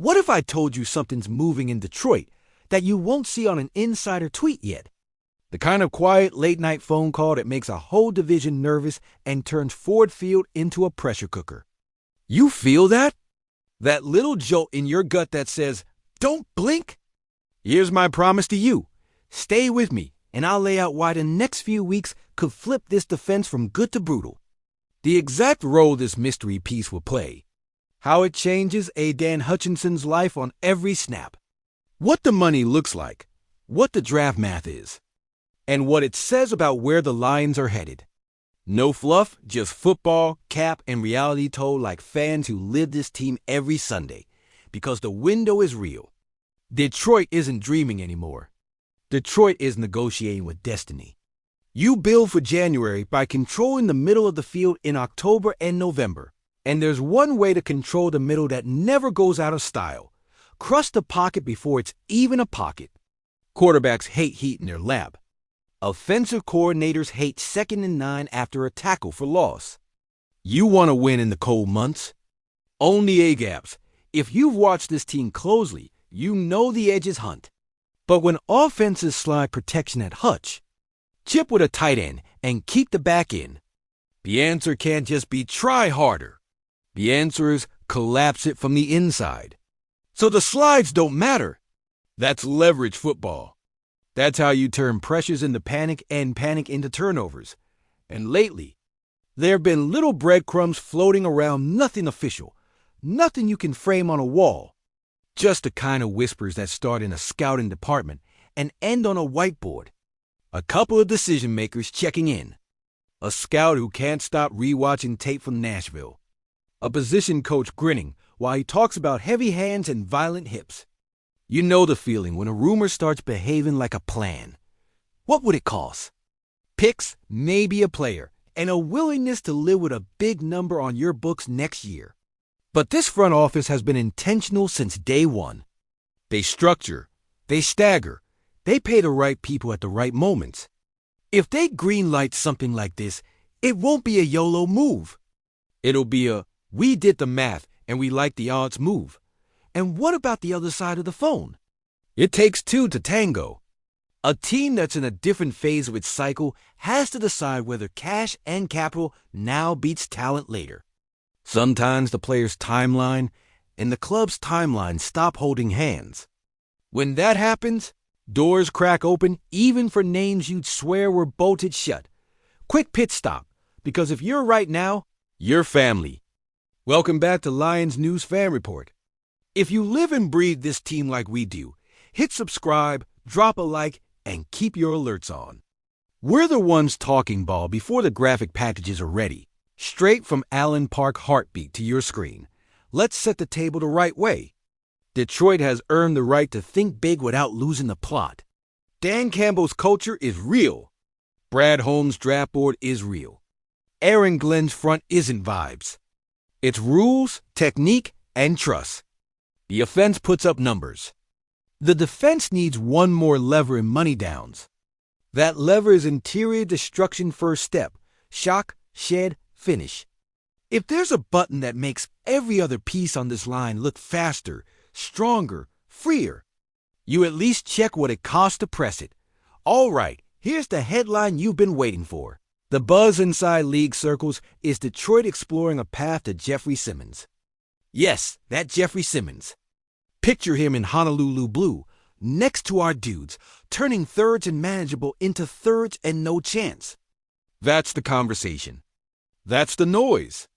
What if I told you something's moving in Detroit that you won't see on an insider tweet yet? The kind of quiet, late-night phone call that makes a whole division nervous and turns Ford Field into a pressure cooker. You feel that? That little jolt in your gut that says, "Don't blink"? Here's my promise to you. Stay with me, and I'll lay out why the next few weeks could flip this defense from good to brutal. The exact role this mystery piece will play. How it changes Dan Hutchinson's life on every snap. What the money looks like. What the draft math is. And what it says about where the Lions are headed. No fluff, just football, cap, and reality told like fans who live this team every Sunday. Because the window is real. Detroit isn't dreaming anymore. Detroit is negotiating with destiny. You build for January by controlling the middle of the field in October and November. And there's one way to control the middle that never goes out of style. Crush the pocket before it's even a pocket. Quarterbacks hate heat in their lap. Offensive coordinators hate 2nd and 9 after a tackle for loss. You want to win in the cold months? Own the A-gaps. If you've watched this team closely, you know the edges hunt. But when offenses slide protection at Hutch, chip with a tight end and keep the back in. The answer can't just be try harder. The answer is collapse it from the inside. So the slides don't matter. That's leverage football. That's how you turn pressures into panic and panic into turnovers. And lately, there have been little breadcrumbs floating around, nothing official, nothing you can frame on a wall. Just the kind of whispers that start in a scouting department and end on a whiteboard. A couple of decision makers checking in. A scout who can't stop rewatching tape from Nashville. A position coach grinning while he talks about heavy hands and violent hips. You know the feeling when a rumor starts behaving like a plan. What would it cost? Picks, maybe a player, and a willingness to live with a big number on your books next year. But this front office has been intentional since day one. They structure, they stagger, they pay the right people at the right moments. If they greenlight something like this, it won't be a YOLO move. It'll be a, we did the math and we like the odds move. And what about the other side of the phone? It takes two to tango. A team that's in a different phase of its cycle has to decide whether cash and capital now beats talent later. Sometimes the player's timeline and the club's timeline stop holding hands. When that happens, doors crack open even for names you'd swear were bolted shut. Quick pit stop, because if you're right now, you're family. Welcome back to Lions News Fan Report. If you live and breathe this team like we do, hit subscribe, drop a like, and keep your alerts on. We're the ones talking ball before the graphic packages are ready. Straight from Allen Park Heartbeat to your screen. Let's set the table the right way. Detroit has earned the right to think big without losing the plot. Dan Campbell's culture is real. Brad Holmes' draft board is real. Aaron Glenn's front isn't vibes. It's rules, technique, and trust. The offense puts up numbers. The defense needs one more lever in money downs. That lever is interior destruction first step. Shock, shed, finish. If there's a button that makes every other piece on this line look faster, stronger, freer, you at least check what it costs to press it. All right, here's the headline you've been waiting for. The buzz inside league circles is Detroit exploring a path to Jeffrey Simmons. Yes, that Jeffrey Simmons. Picture him in Honolulu blue, next to our dudes, turning thirds and manageable into thirds and no chance. That's the conversation. That's the noise.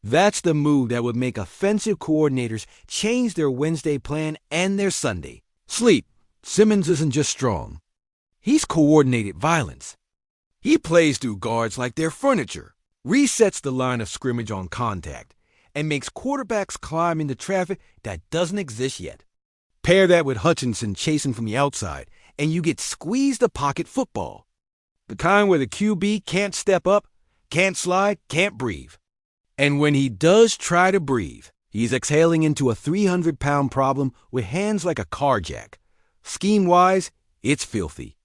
That's the move that would make offensive coordinators change their Wednesday plan and their Sunday. Sleep. Simmons isn't just strong. He's coordinated violence. He plays through guards like they're furniture, resets the line of scrimmage on contact, and makes quarterbacks climb into traffic that doesn't exist yet. Pair that with Hutchinson chasing from the outside, and you get squeezed the pocket football. The kind where the QB can't step up, can't slide, can't breathe. And when he does try to breathe, he's exhaling into a 300-pound problem with hands like a car jack. Scheme-wise, it's filthy.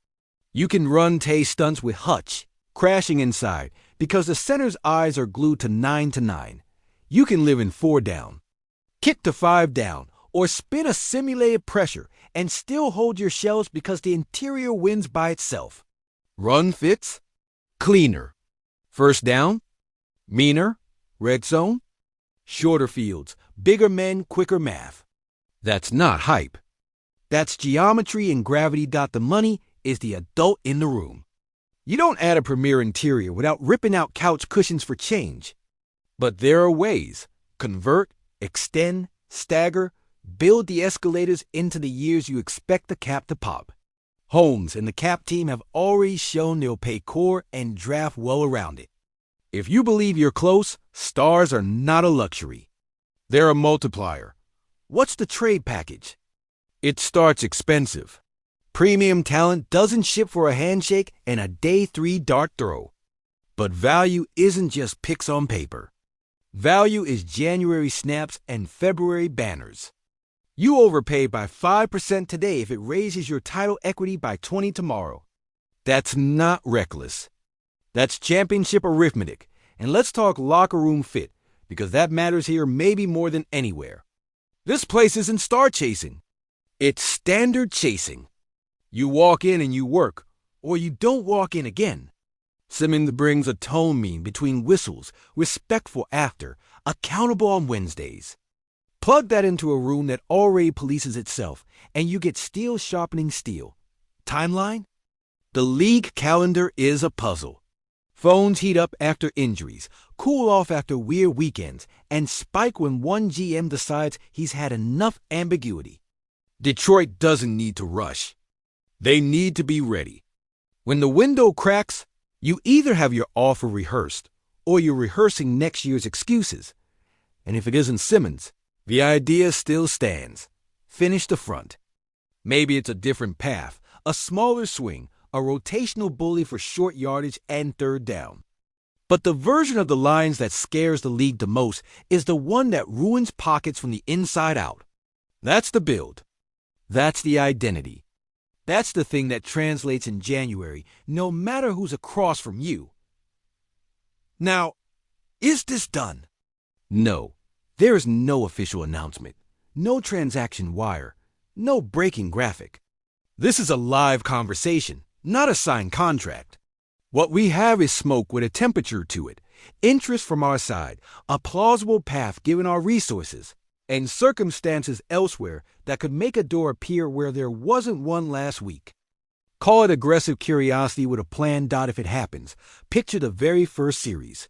You can run Tay stunts with Hutch, crashing inside, because the center's eyes are glued to 9 to 9. You can live in 4 down, kick to 5 down, Or spin a simulated pressure and still hold your shells because the interior wins by itself. Run fits, cleaner. First down, meaner, red zone. Shorter fields, bigger men, quicker math. That's not hype. That's geometry, and gravity. The money is the adult in the room. You don't add a premier interior without ripping out couch cushions for change. But there are ways. Convert, extend, stagger, build the escalators into the years you expect the cap to pop. Holmes and the cap team have already shown they'll pay core and draft well around it. If you believe you're close, stars are not a luxury. They're a multiplier. What's the trade package? It starts expensive. Premium talent doesn't ship for a handshake and a day 3 dart throw. But value isn't just picks on paper. Value is January snaps and February banners. You overpay by 5% today if it raises your title equity by 20 tomorrow. That's not reckless. That's championship arithmetic. And let's talk locker room fit, because that matters here maybe more than anywhere. This place isn't star chasing. It's standard chasing. You walk in and you work, or you don't walk in again. Simmons brings a tone mean between whistles, respectful after, accountable on Wednesdays. Plug that into a room that already polices itself, and you get steel sharpening steel. Timeline? The league calendar is a puzzle. Phones heat up after injuries, cool off after weird weekends, and spike when one GM decides he's had enough ambiguity. Detroit doesn't need to rush. They need to be ready. When the window cracks, you either have your offer rehearsed, or you're rehearsing next year's excuses. And if it isn't Simmons, the idea still stands. Finish the front. Maybe it's a different path, a smaller swing, a rotational bully for short yardage and third down. But the version of the Lions that scares the league the most is the one that ruins pockets from the inside out. That's the build. That's the identity. That's the thing that translates in January, no matter who's across from you. Now, is this done? No. There is no official announcement, no transaction wire, no breaking graphic. This is a live conversation, not a signed contract. What we have is smoke with a temperature to it, interest from our side, a plausible path given our resources, and circumstances elsewhere that could make a door appear where there wasn't one last week. Call it aggressive curiosity with a plan. If it happens, picture the very first series.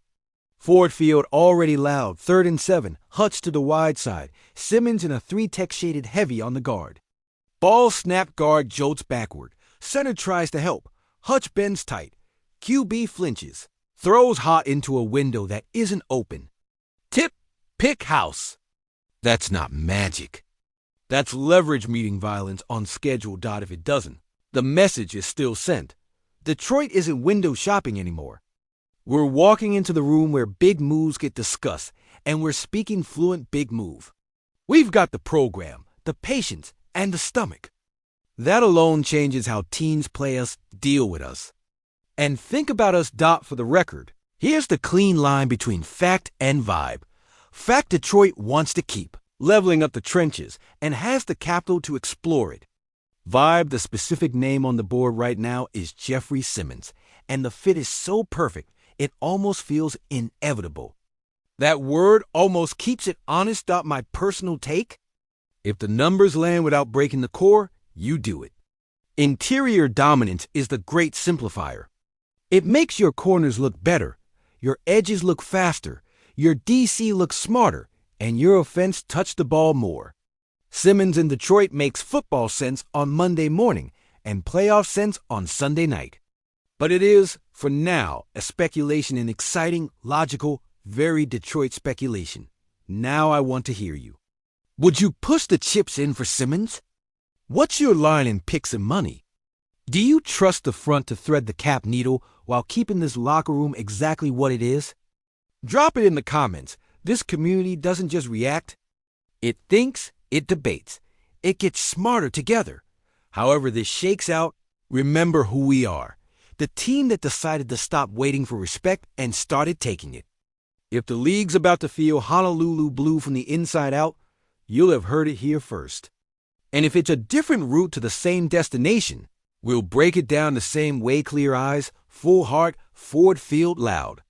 Ford Field already loud, 3rd and 7, Hutch to the wide side, Simmons in a 3-tech shaded heavy on the guard. Ball snap, guard jolts backward, center tries to help, Hutch bends tight, QB flinches, throws hot into a window that isn't open. Tip, pick house. That's not magic. That's leverage meeting violence on schedule. If it doesn't, the message is still sent. Detroit isn't window shopping anymore. We're walking into the room where big moves get discussed, and we're speaking fluent big move. We've got the program, the patience, and the stomach. That alone changes how teams play us, deal with us. And think about us. For the record, here's the clean line between fact and vibe. Fact: Detroit wants to keep leveling up the trenches and has the capital to explore it. Vibe: the specific name on the board right now is Jeffrey Simmons, and the fit is so perfect it almost feels inevitable. That word almost keeps it honest. My personal take? If the numbers land without breaking the core, you do it. Interior dominance is the great simplifier. It makes your corners look better, your edges look faster, your DC look smarter, and your offense touch the ball more. Simmons in Detroit makes football sense on Monday morning and playoff sense on Sunday night. But it is, for now, a speculation, in exciting, logical, very Detroit speculation. Now I want to hear you. Would you push the chips in for Simmons? What's your line in picks and money? Do you trust the front to thread the cap needle while keeping this locker room exactly what it is? Drop it in the comments. This community doesn't just react. It thinks, it debates, it gets smarter together. However this shakes out, remember who we are. The team that decided to stop waiting for respect and started taking it. If the league's about to feel Honolulu blue from the inside out, you'll have heard it here first. And if it's a different route to the same destination, we'll break it down the same way, clear eyes, full heart, Ford Field loud.